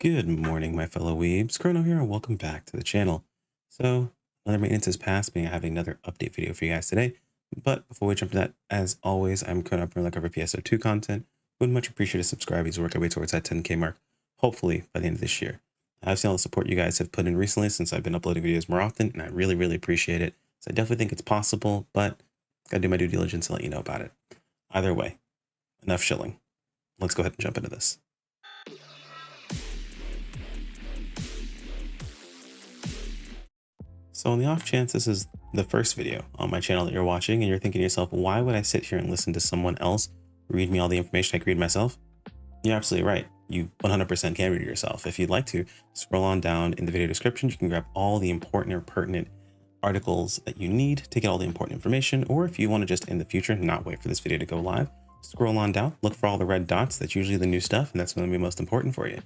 Good morning, my fellow weebs. Chrono here, and welcome back to the channel. So, another maintenance has passed me. I have another update video for you guys today. But before we jump to that, as always, I'm Chrono up like over PSO2 content. Would much appreciate a subscribe as we work our way towards that 10K mark, hopefully by the end of this year. I've seen all the support you guys have put in recently since I've been uploading videos more often, and I really appreciate it. So I definitely think it's possible, but gotta do my due diligence and let you know about it. Either way, enough shilling. Let's go ahead and jump into this. So on the off chance this is the first video on my channel that you're watching and you're thinking to yourself, why would I sit here and listen to someone else read me all the information I could read myself? You're absolutely right. You 100% can read it yourself. If you'd like to, scroll on down in the video description. You can grab all the important or pertinent articles that you need to get all the important information. Or if you want to just in the future, not wait for this video to go live, scroll on down, look for all the red dots. That's usually the new stuff, and that's going to be most important for you.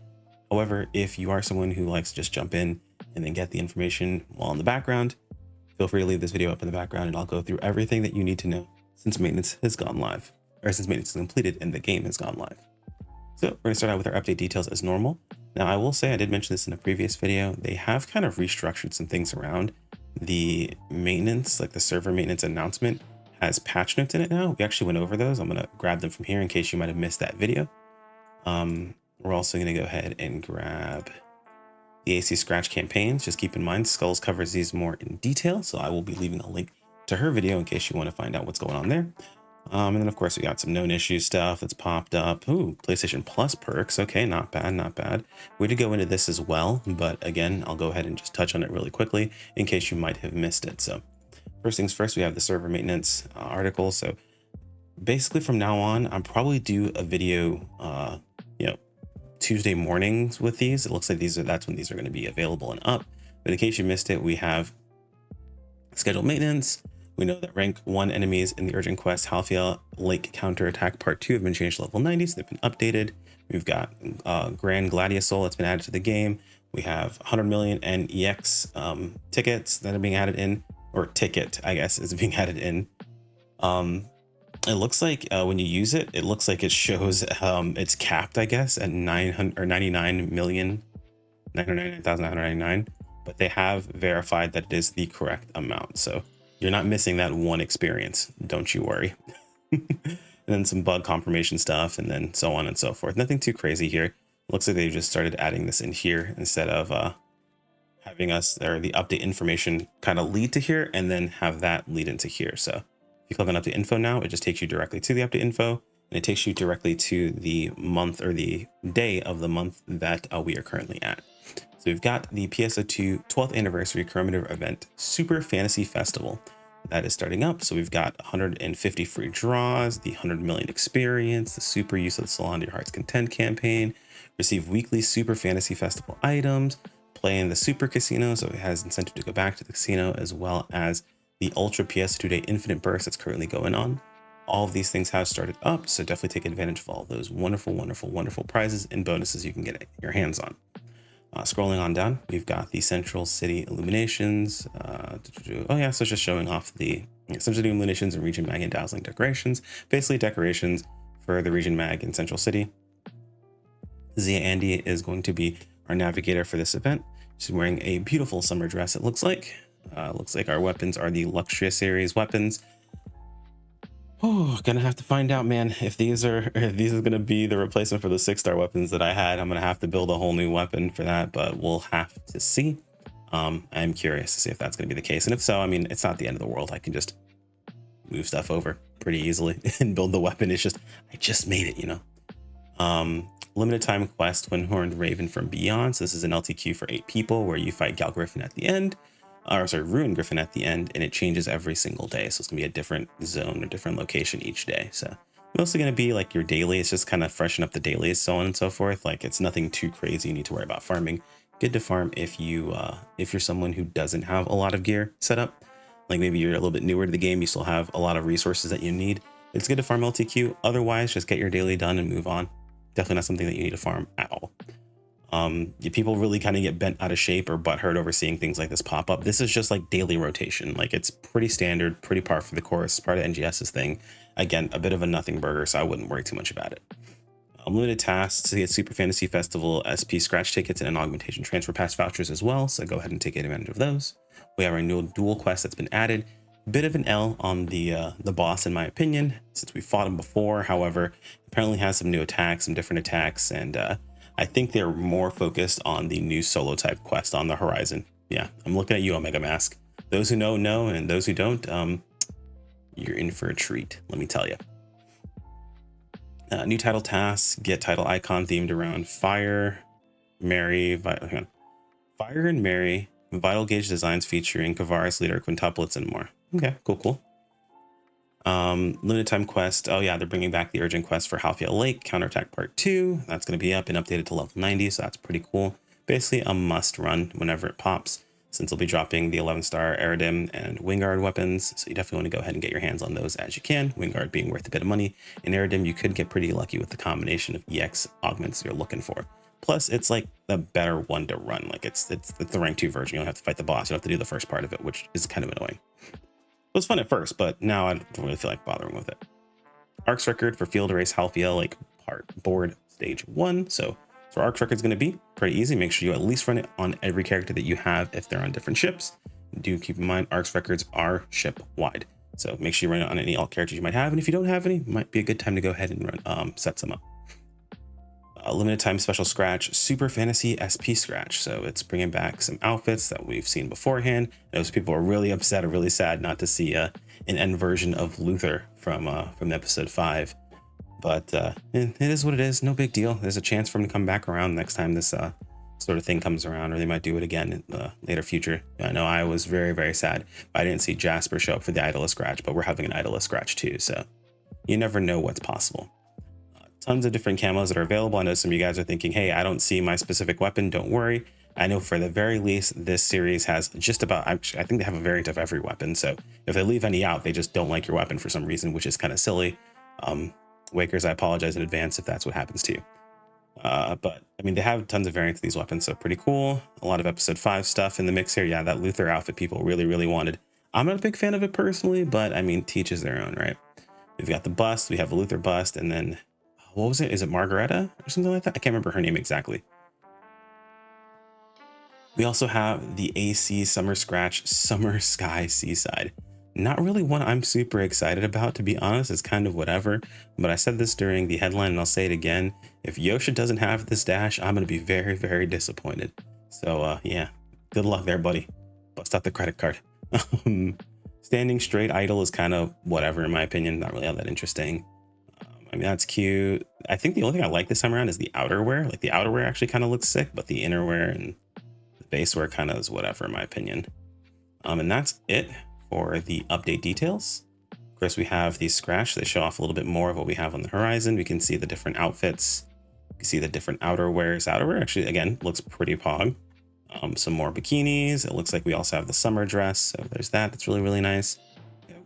However, if you are someone who likes to just jump in and then get the information while in the background, feel free to leave this video up in the background and I'll go through everything that you need to know since maintenance has gone live, or since maintenance is completed and the game has gone live. So we're going to start out with our update details as normal. Now I will say, I did mention this in a previous video, they have kind of restructured some things around. The maintenance, like the server maintenance announcement, has patch notes in it now. We actually went over those. I'm going to grab them from here in case you might have missed that video. We're also going to go ahead and grab the AC Scratch campaigns. Just keep in mind, Skulls covers these more in detail, so I will be leaving a link to her video in case you want to find out what's going on there. And then of course we got some known issue stuff that's popped up. Ooh, PlayStation Plus perks. Okay, not bad, not bad. We did go into this as well, but again, I'll go ahead and just touch on it really quickly in case you might have missed it. So first things first, we have the server maintenance article. So basically from now on, I'll probably do a video, Tuesday mornings with these. It looks like that's when these are going to be available and up. But in case you missed it, we have scheduled maintenance. We know that rank 1 enemies in the urgent quest Halfia Lake Counterattack Part 2 have been changed to level 90, so they've been updated. We've got Grand Gladiosol that's been added to the game. We have 100 million NEX tickets that are being added in, or ticket, I guess, is being added in. It looks like when you use it, it looks like it shows it's capped, I guess, at 999,999,999, but they have verified that it is the correct amount. So you're not missing that one experience. Don't you worry. And then some bug confirmation stuff, and then so on and so forth. Nothing too crazy here. It looks like they just started adding this in here instead of having us, or the update information kind of lead to here and then have that lead into here. So if you click on update info now, it just takes you directly to the update info, and it takes you directly to the month or the day of the month that we are currently at. So we've got the PSO2 12th anniversary commemorative event, Super Fantasy Festival. That is starting up. So we've got 150 free draws, the 100 million experience, the super use of the Salon to Your Heart's Content campaign, receive weekly Super Fantasy Festival items, play in the Super Casino, so it has incentive to go back to the casino, as well as the Ultra PS2 Day Infinite Burst that's currently going on. All of these things have started up, so definitely take advantage of all of those wonderful prizes and bonuses you can get your hands on. Scrolling on down, we've got the Central City illuminations. Oh yeah, so it's just showing off the Central City illuminations and Region Mag and dazzling decorations. Basically decorations for the Region Mag in Central City. Zia Andy is going to be our navigator for this event. She's wearing a beautiful summer dress, it looks like. Looks like our weapons are the Luxuria series weapons. Oh, gonna have to find out, man, if these are gonna be the replacement for the 6-star weapons that I had. I'm gonna have to build a whole new weapon for that, but we'll have to see. I'm curious to see if that's gonna be the case, and if so, I mean, it's not the end of the world. I can just move stuff over pretty easily and build the weapon. It's just, I just made it, you know. Limited time quest, When Horned Raven from Beyond. So this is an LTQ for 8 people where you fight Gal Griffon at the end. Ruin Griffin at the end, and it changes every single day. So it's gonna be a different zone or different location each day. So mostly gonna be like your daily. It's just kind of freshen up the dailies, so on and so forth. Like, it's nothing too crazy you need to worry about farming. Good to farm if you're someone who doesn't have a lot of gear set up. Like maybe you're a little bit newer to the game, you still have a lot of resources that you need. It's good to farm LTQ. Otherwise, just get your daily done and move on. Definitely not something that you need to farm at all. People really kind of get bent out of shape or butthurt over seeing things like this pop up. This is just like daily rotation. Like, it's pretty standard, pretty par for the course, part of NGS's thing. Again, a bit of a nothing burger, so I wouldn't worry too much about it. Unlimited tasks to get Super Fantasy Festival SP scratch tickets and augmentation transfer pass vouchers as well, so go ahead and take advantage of those. We have our new dual quest that's been added. Bit of an L on the boss in my opinion, since we fought him before. However, apparently has some new attacks, some different attacks, and I think they're more focused on the new solo type quest on the horizon. Yeah, I'm looking at you, Omega Mask. Those who know, and those who don't, you're in for a treat, let me tell you. New title tasks, get title icon themed around Fire, Mary, Fire and Mary, Vital Gauge designs featuring Kavaris leader quintuplets and more. Okay, cool. Limited time quest. Oh yeah, they're bringing back the urgent quest for Halfia Lake Counterattack Part 2. That's going to be up and updated to level 90, so that's pretty cool. Basically a must run whenever it pops, since they'll be dropping the 11-star Eridim and Wingard weapons, so you definitely want to go ahead and get your hands on those as you can. Wingard being worth a bit of money. In Eridim, you could get pretty lucky with the combination of EX augments you're looking for. Plus, it's like the better one to run. Like it's the rank 2 version. You don't have to fight the boss. You don't have to do the first part of it, which is kind of annoying. It was fun at first, but now I don't really feel like bothering with it. Arcs record for Field Race Halfia Lake board stage 1. So Arcs record is going to be pretty easy. Make sure you at least run it on every character that you have if they're on different ships. Do keep in mind Arcs records are ship wide, so make sure you run it on any alt characters you might have. And if you don't have any, might be a good time to go ahead and run set some up. Limited time special scratch, Super Fantasy SP scratch. So it's bringing back some outfits that we've seen beforehand. Those people are really upset or really sad not to see an end version of Luther from episode 5. But it is what it is. No big deal. There's a chance for him to come back around next time this sort of thing comes around, or they might do it again in the later future. I know I was very, very sad I didn't see Jasper show up for the Idolist scratch, but we're having an Idolist scratch too, so you never know what's possible. Tons of different camos that are available. I know some of you guys are thinking, hey, I don't see my specific weapon. Don't worry. I know for the very least, this series has just about, I think they have a variant of every weapon. So if they leave any out, they just don't like your weapon for some reason, which is kind of silly. Wakers, I apologize in advance if that's what happens to you. But I mean, they have tons of variants of these weapons, so pretty cool. A lot of episode 5 stuff in the mix here. Yeah, that Luther outfit people really, really wanted. I'm not a big fan of it personally, but I mean, teaches their own, right? We've got the bust, we have a Luther bust, and then what was it? Is it Margareta or something like that? I can't remember her name exactly. We also have the AC Summer Scratch Summer Sky Seaside. Not really one I'm super excited about, to be honest. It's kind of whatever, but I said this during the headline and I'll say it again. If Yosha doesn't have this dash, I'm going to be very, very disappointed. So yeah, good luck there, buddy. Bust out the credit card. Standing Straight Idol is kind of whatever in my opinion. Not really all that interesting. I mean, that's cute. I think the only thing I like this time around is the outerwear. Like the outerwear actually kind of looks sick, but the innerwear and the basewear kind of is whatever in my opinion. And that's it for the update details. Of course, we have these scratch. They show off a little bit more of what we have on the horizon. We can see the different outfits. You can see the different outerwears. Outerwear actually, again, looks pretty pog. Some more bikinis. It looks like we also have the summer dress. So there's that. That's really, really nice.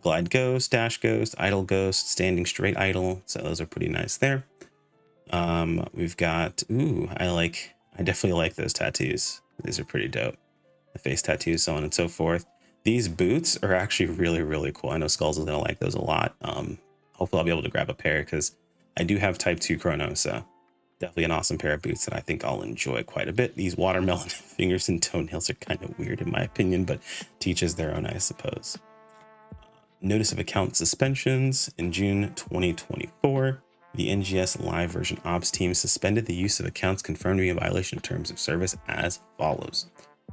Glide Ghost, Dash Ghost, Idle Ghost, Standing Straight Idle. So those are pretty nice there. We've got, I definitely like those tattoos. These are pretty dope. The face tattoos, so on and so forth. These boots are actually really, really cool. I know Skulls is going to like those a lot. Hopefully I'll be able to grab a pair because I do have type 2 chrono. So definitely an awesome pair of boots that I think I'll enjoy quite a bit. These watermelon fingers and toenails are kind of weird in my opinion, but teaches their own, I suppose. Notice of account suspensions. In June 2024, the NGS live version ops team suspended the use of accounts confirmed to be in violation of terms of service as follows.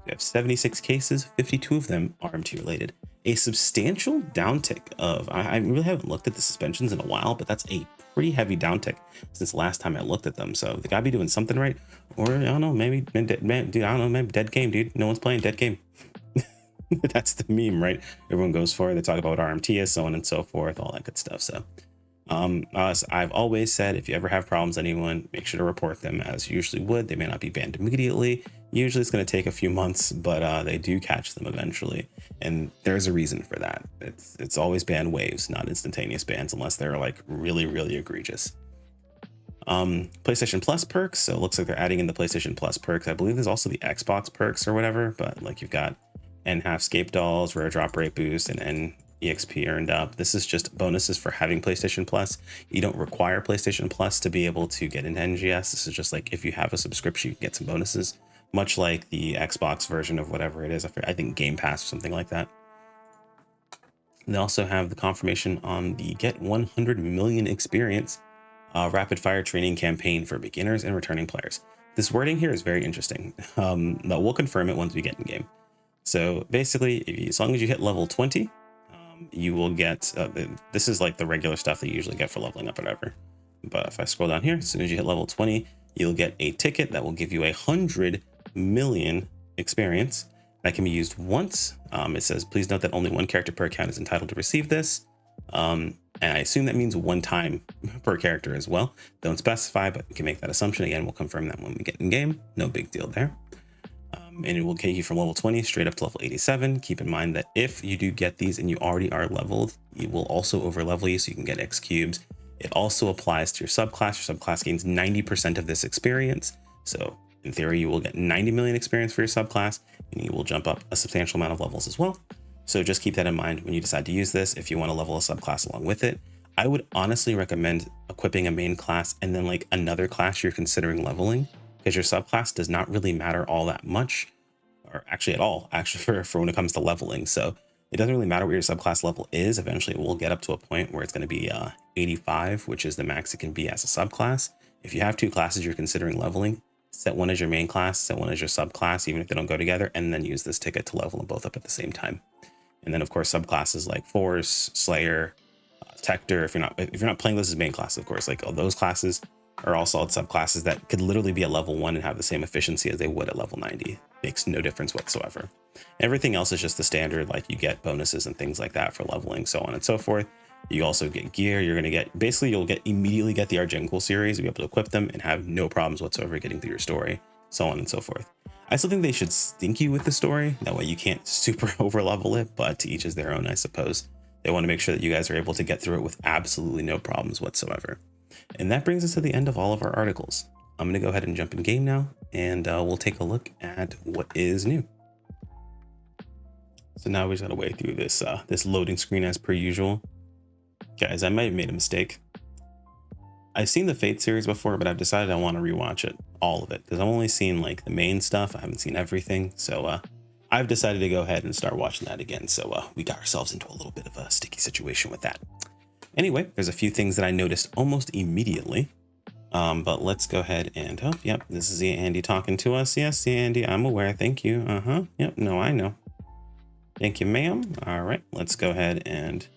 We have 76 cases, 52 of them RMT related. A substantial downtick of, I really haven't looked at the suspensions in a while, but that's a pretty heavy downtick since last time I looked at them. So they gotta be doing something right. Or I don't know, maybe, dude, I don't know, maybe dead game, dude. No one's playing dead game. That's the meme, right? Everyone goes for it. They talk about what RMT is, so on and so forth, all that good stuff. So as I've always said, if you ever have problems, anyone, make sure to report them as you usually would. They may not be banned immediately. Usually it's going to take a few months, but they do catch them eventually. And there's a reason for that. It's always ban waves, not instantaneous bans, unless they're like really, really egregious. PlayStation Plus perks. So it looks like they're adding in the PlayStation Plus perks. I believe there's also the Xbox perks or whatever, but like you've got N half scape dolls, rare drop rate boost, and N EXP earned up. This is just bonuses for having PlayStation Plus. You don't require PlayStation Plus to be able to get into NGS. This is just like if you have a subscription, you can get some bonuses, much like the Xbox version of whatever it is. I think Game Pass or something like that. They also have the confirmation on the Get 100 Million Experience rapid fire training campaign for beginners and returning players. This wording here is very interesting. But we'll confirm it once we get in game. So basically, as long as you hit level 20, you will get, this is like the regular stuff that you usually get for leveling up or whatever. But if I scroll down here, as soon as you hit level 20, you'll get a ticket that will give you 100 million experience that can be used once. It says, please note that only one character per account is entitled to receive this. And I assume that means one time per character as well. Don't specify, but you can make that assumption. Again, we'll confirm that when we get in game. No big deal there. And it will take you from level 20 straight up to level 87. Keep in mind that if you do get these and you already are leveled, it will also over level you so you can get X cubes. It also applies to your subclass. Your subclass gains 90% of this experience. So in theory, you will get 90 million experience for your subclass, and you will jump up a substantial amount of levels as well. So just keep that in mind when you decide to use this. If you want to level a subclass along with it, I would honestly recommend equipping a main class and then like another class you're considering leveling, because your subclass does not really matter all that much, or actually at all, actually for when it comes to leveling. So it doesn't really matter what your subclass level is. Eventually it will get up to a point where it's going to be 85, which is the max it can be as a subclass. If you have two classes you're considering leveling, set one as your main class, set one as your subclass, even if they don't go together, and then use this ticket to level them both up at the same time. And then of course subclasses like Force, Slayer, Tector, if you're not playing this as main class, of course, like all those classes are all solid subclasses that could literally be at level 1 and have the same efficiency as they would at level 90. Makes no difference whatsoever. Everything else is just the standard, like you get bonuses and things like that for leveling, so on and so forth. You also get gear. You're going to get, basically you'll immediately get the Argential series. You'll be able to equip them and have no problems whatsoever getting through your story, so on and so forth. I still think they should stink you with the story. That way you can't super over level it, but to each is their own, I suppose. They want to make sure that you guys are able to get through it with absolutely no problems whatsoever. And that brings us to the end of all of our articles. I'm going to go ahead and jump in game now, and we'll take a look at what is new. So now we just got to wait through this this loading screen as per usual. Guys, I might have made a mistake. I've seen the Fate series before, but I've decided I want to rewatch it, all of it, because I've only seen like the main stuff. I haven't seen everything. So I've decided to go ahead and start watching that again. So we got ourselves into a little bit of a sticky situation with that. Anyway, there's a few things that I noticed almost immediately. But let's go ahead and, oh, yep, this is the Andy talking to us. Yes, the Andy, I'm aware. Thank you. Yep, no, I know. Thank you, ma'am. All right, let's go ahead and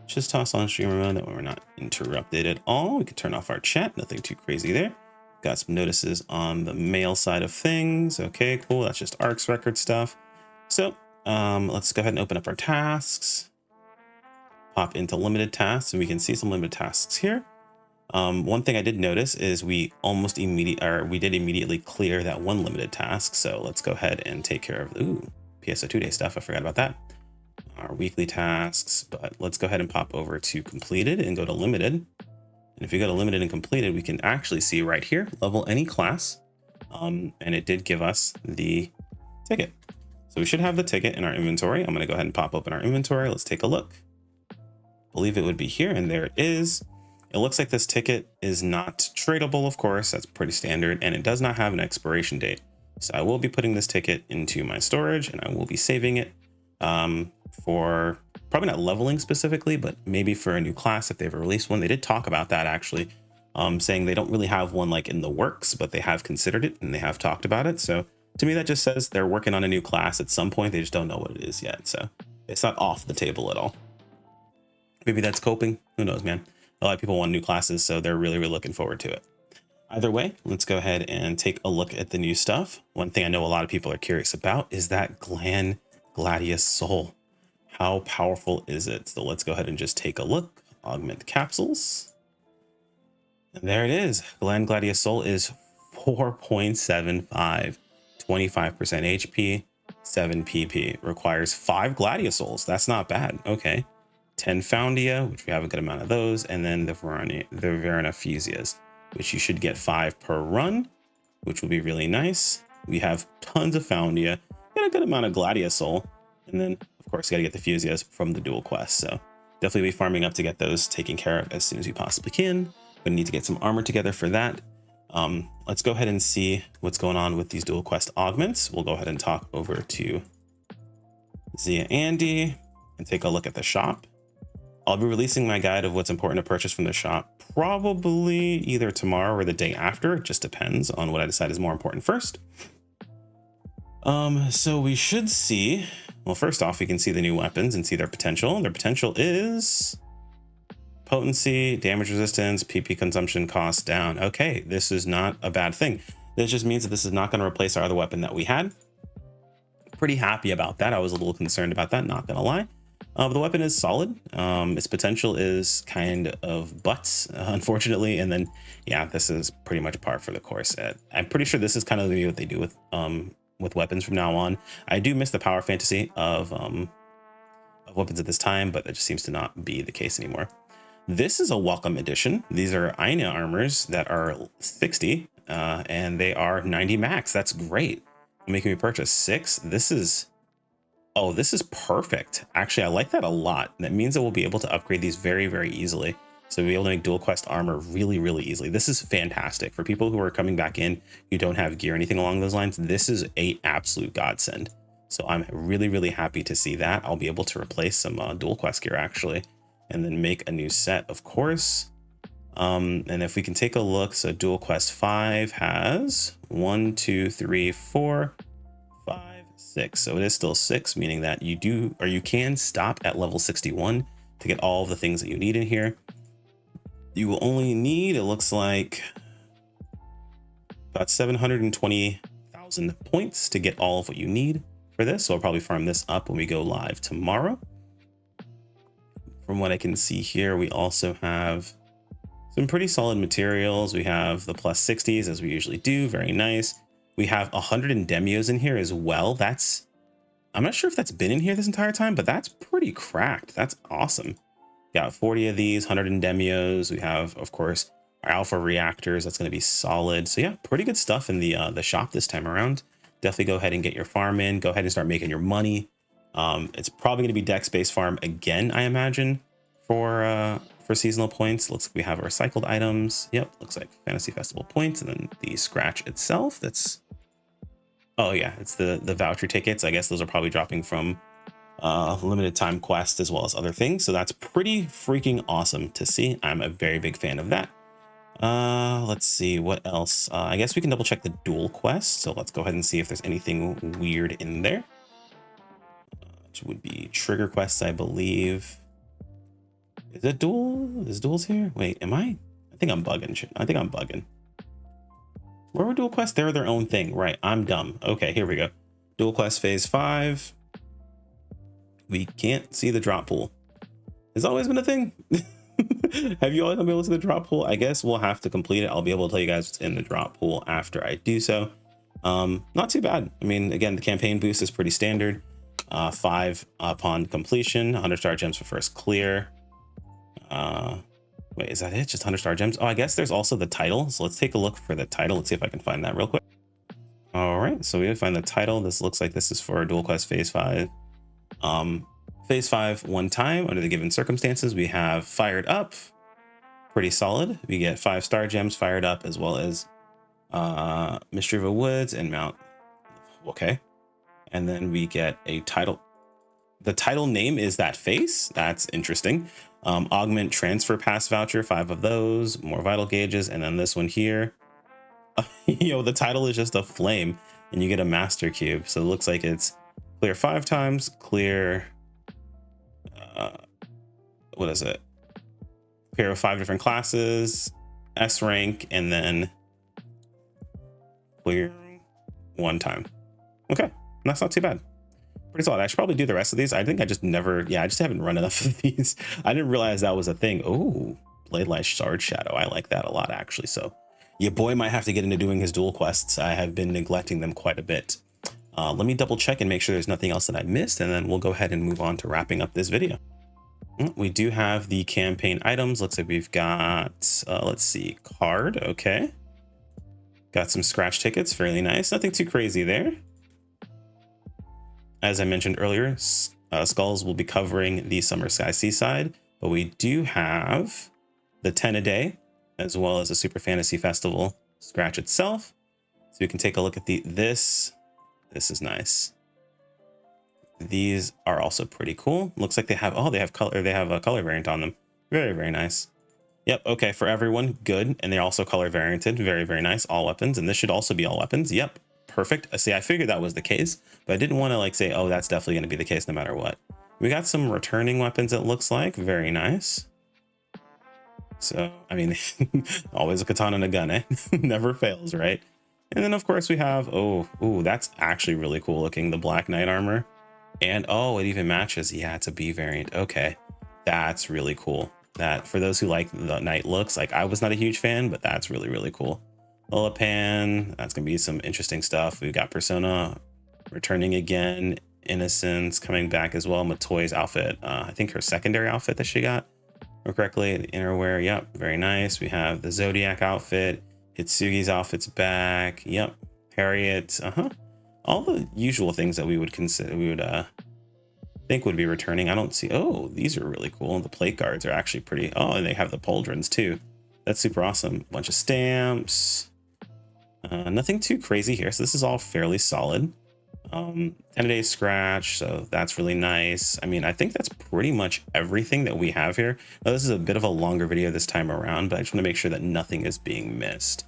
just toss on streamer mode that way we're not interrupted at all. We can turn off our chat. Nothing too crazy there. Got some notices on the mail side of things. Okay, cool. That's just ARC's record stuff. So let's go ahead and open up our tasks. Pop into limited tasks, and we can see some limited tasks here. One thing I did notice is we did immediately clear that one limited task. So let's go ahead and take care of PSO2 day stuff. I forgot about that. Our weekly tasks, but let's go ahead and pop over to completed and go to limited. And if you go to limited and completed, we can actually see right here, level any class. And it did give us the ticket. So we should have the ticket in our inventory. I'm going to go ahead and pop open our inventory. Let's take a look. Believe it would be here, and there it is. It looks like this ticket is not tradable, of course. That's pretty standard, and it does not have an expiration date. So I will be putting this ticket into my storage, and I will be saving it for probably not leveling specifically, but maybe for a new class if they ever released one. They did talk about that actually, saying they don't really have one like in the works, but they have considered it and they have talked about it. So to me, that just says they're working on a new class at some point. They just don't know what it is yet. So it's not off the table at all. Maybe that's coping. Who knows, man? A lot of people want new classes, so they're really, really looking forward to it. Either way, let's go ahead and take a look at the new stuff. One thing I know a lot of people are curious about is that Glan Gladius Soul. How powerful is it? So let's go ahead and just take a look. Augment capsules. And there it is. Glan Gladius Soul is 4.75, 25% HP, 7 PP. Requires 5 Gladius Souls. That's not bad. Okay. 10 Foundia, which we have a good amount of those, and then the Veronifusias, which you should get 5 per run, which will be really nice. We have tons of Foundia, got a good amount of Gladius Soul. And then, of course, got to get the fusias from the dual quest. So definitely be farming up to get those taken care of as soon as you possibly can. Gonna need to get some armor together for that. Let's go ahead and see what's going on with these dual quest augments. We'll go ahead and talk over to Zia Andy and take a look at the shop. I'll be releasing my guide of what's important to purchase from the shop probably either tomorrow or the day after. It just depends on what I decide is more important first. So we should see, well, first off, we can see the new weapons and see their potential. Their potential is potency, damage resistance, PP consumption cost down. Okay, this is not a bad thing. This just means that this is not going to replace our other weapon that we had. Pretty happy about that. I was a little concerned about that, not gonna lie. But the weapon is solid. Its potential is kind of butts, unfortunately. And then, yeah, this is pretty much par for the course. I'm pretty sure this is kind of gonna be what they do with weapons from now on. I do miss the power fantasy of weapons at this time, but that just seems to not be the case anymore. This is a welcome addition. These are Aina armors that are 60, and they are 90 max. That's great. Making me purchase 6. This is perfect. Actually, I like that a lot. That means that we'll be able to upgrade these very, very easily. So we'll be able to make dual quest armor really, really easily. This is fantastic for people who are coming back in, who don't have gear or anything along those lines. This is an absolute godsend. So I'm really, really happy to see that. I'll be able to replace some dual quest gear actually, and then make a new set, of course. And if we can take a look, so dual quest 5 has 1, 2, 3, 4, 5, 6. So it is still 6, meaning that you can stop at level 61 to get all of the things that you need in here. You will only need, it looks like, about 720,000 points to get all of what you need for this. So I'll probably farm this up when we go live tomorrow. From what I can see here, we also have some pretty solid materials. We have the plus 60s as we usually do. Very nice. We have 100 Endemios in here as well. I'm not sure if that's been in here this entire time, but that's pretty cracked. That's awesome. Got 40 of these, 100 Endemios. We have, of course, our alpha reactors. That's going to be solid. So yeah, pretty good stuff in the shop this time around. Definitely go ahead and get your farm in. Go ahead and start making your money. It's probably going to be dex-based farm again, I imagine, for seasonal points. Looks like we have recycled items. Yep, looks like Fantasy Festival points, and then the scratch itself. Oh yeah, it's the voucher tickets. I guess those are probably dropping from limited time quest as well as other things. So that's pretty freaking awesome to see. I'm a very big fan of that. Let's see what else. I guess we can double check the dual quest. So let's go ahead and see if there's anything weird in there. Which would be trigger quests, I believe. Is it dual? Is duels here? Wait, I think I'm bugging. I think I'm bugging. Where were dual quests? They're their own thing, right? I'm dumb. Okay, here we go. Dual quest phase 5. We can't see the drop pool. It's always been a thing. Have you always been able to see the drop pool? I guess we'll have to complete it. I'll be able to tell you guys what's in the drop pool after I do so. Not too bad. I mean, again, the campaign boost is pretty standard. 5 upon completion, 100 star gems for first clear. Wait, is that it? Just 100 star gems? Oh, I guess there's also the title. So let's take a look for the title. Let's see if I can find that real quick. All right, so we did find the title. This looks like this is for dual quest phase 5. Phase 5 one time under the given circumstances. We have fired up, pretty solid. We get 5 star gems fired up, as well as Mystery of the Woods and Mount. Okay, and then we get a title. The title name is that face. That's interesting. Augment transfer pass voucher, 5 of those, more vital gauges, and then this one here. The title is just a flame, and you get a master cube. So it looks like it's clear 5 times, clear. What is it? Clear of 5 different classes, S rank, and then clear 1 time. Okay, that's not too bad. Pretty solid. I should probably do the rest of these. I think I just haven't run enough of these. I didn't realize that was a thing. Oh, Blade Light Shard Shadow. I like that a lot, actually. So your boy might have to get into doing his dual quests. I have been neglecting them quite a bit. Let me double check and make sure there's nothing else that I missed, and then we'll go ahead and move on to wrapping up this video. We do have the campaign items. Looks like we've got, let's see, card. Okay. Got some scratch tickets. Fairly nice. Nothing too crazy there. As I mentioned earlier, Skulls will be covering the Summer Sky Seaside, but we do have the 10 a day, as well as the Super Fantasy Festival scratch itself. So we can take a look at this. This is nice. These are also pretty cool. Looks like they have color. They have a color variant on them. Very, very nice. Yep. Okay. For everyone, good. And they're also color varianted. Very, very nice. All weapons. And this should also be all weapons. Yep. Perfect. See, I figured that was the case, but I didn't want to like say, oh, that's definitely going to be the case no matter what. We got some returning weapons. It looks like very nice. So, I mean, always a katana and a gun, eh? Never fails, right? And then of course we have, oh, that's actually really cool looking. The Black Knight armor. And oh, it even matches. Yeah, it's a B variant. Okay. That's really cool. That for those who like the knight looks, like I was not a huge fan, but that's really, really cool. Lilipan, that's gonna be some interesting stuff. We've got Persona returning again, Innocence coming back as well. Matoy's outfit, I think her secondary outfit that she got correctly, the innerwear. Yep, very nice. We have the Zodiac outfit, Hitsugi's outfit's back. Yep, Harriet, all the usual things that we would consider, think would be returning. I don't see. Oh, these are really cool. The plate guards are actually pretty. Oh, and they have the pauldrons too. That's super awesome. Bunch of stamps. Nothing too crazy here. So this is all fairly solid. 10-a-day scratch. So that's really nice. I mean, I think that's pretty much everything that we have here. Now, this is a bit of a longer video this time around, but I just want to make sure that nothing is being missed.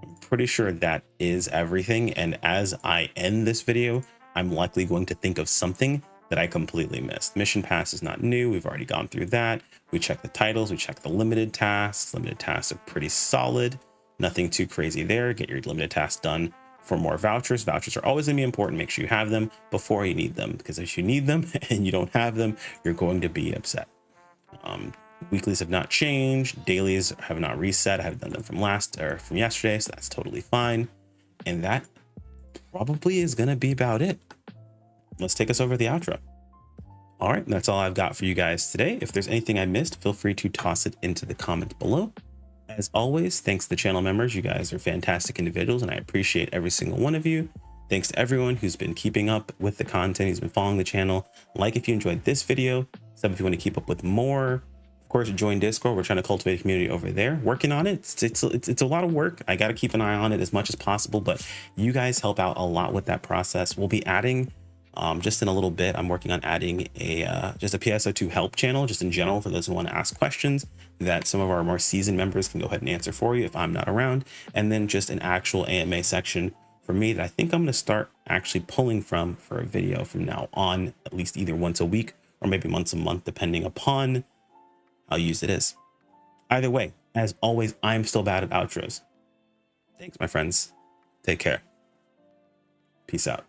I'm pretty sure that is everything. And as I end this video, I'm likely going to think of something that I completely missed. Mission Pass is not new. We've already gone through that. We checked the titles. We checked the limited tasks. Limited tasks are pretty solid. Nothing too crazy there. Get your limited tasks done for more vouchers. Vouchers are always going to be important. Make sure you have them before you need them, because if you need them and you don't have them, you're going to be upset. Weeklies have not changed. Dailies have not reset. I haven't done them from yesterday, so that's totally fine. And that probably is going to be about it. Let's take us over the outro. All right, that's all I've got for you guys today. If there's anything I missed, feel free to toss it into the comments below. As always, thanks to the channel members. You guys are fantastic individuals, and I appreciate every single one of you. Thanks to everyone who's been keeping up with the content, who's been following the channel. Like if you enjoyed this video, sub if you want to keep up with more. Of course, join Discord. We're trying to cultivate a community over there. Working on it. It's a lot of work. I got to keep an eye on it as much as possible, but you guys help out a lot with that process. We'll be adding just in a little bit. I'm working on adding just a PSO2 help channel, just in general, for those who want to ask questions that some of our more seasoned members can go ahead and answer for you if I'm not around. And then just an actual AMA section for me that I think I'm going to start actually pulling from for a video from now on, at least either once a week or maybe once a month, depending upon how used it is. Either way, as always, I'm still bad at outros. Thanks, my friends. Take care. Peace out.